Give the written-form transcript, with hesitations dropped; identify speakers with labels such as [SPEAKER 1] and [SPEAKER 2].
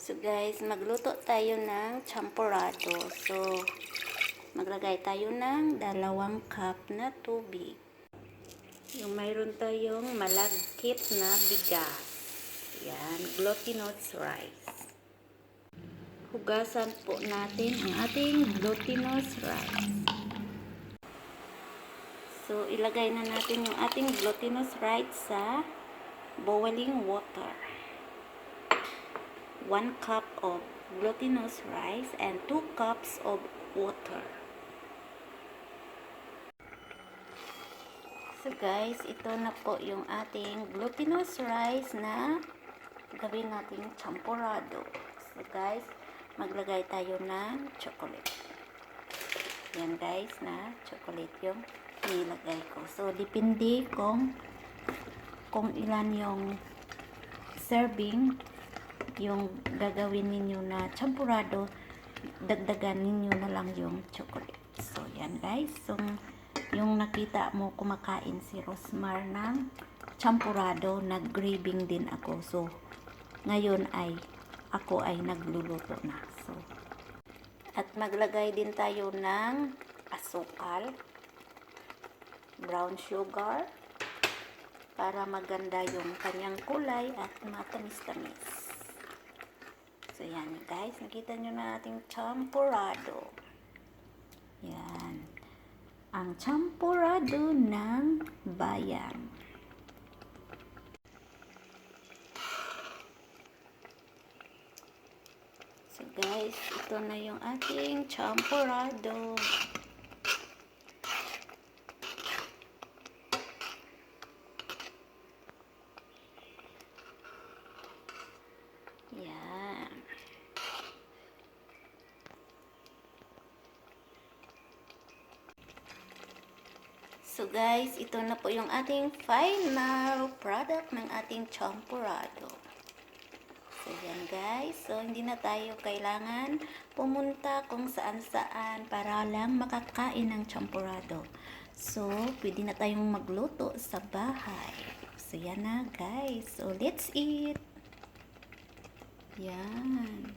[SPEAKER 1] So guys, magluto tayo ng champurrado. So, maglagay tayo ng 2 cup na tubig. Yung mayroon tayong malagkit na bigas. Yan, glutinous rice. Hugasan po natin ang ating glutinous rice. So, ilagay na natin yung ating glutinous rice sa boiling water. 1 cup of glutinous rice and 2 cups of water. So guys, ito na po yung ating glutinous rice na gawin nating champurrado. So guys, maglagay tayo ng chocolate. Yan guys, na chocolate yung nilagay ko. So, depende kung ilan yung serving yung gagawin ninyo na champurrado, dagdagan ninyo na lang yung chocolate. So, yan guys. So, yung nakita mo kumakain si Rosmar ng champurrado, nag-graving din ako. So, ngayon ako ay nagluluto na. So, at maglagay din tayo ng asukal, brown sugar, para maganda yung kanyang kulay at matamis-tamis. So, yan guys. Nakita nyo na ating champurrado. Yan. Ang champurrado ng bayan. So, guys. Ito na yung ating champurrado. Yan. So guys, ito na po yung ating final product ng ating champurrado. So yan guys, so hindi na tayo kailangan pumunta kung saan-saan para lang makakain ng champurrado. So, pwede na tayong magluto sa bahay. So yan na guys, so let's eat. Yan.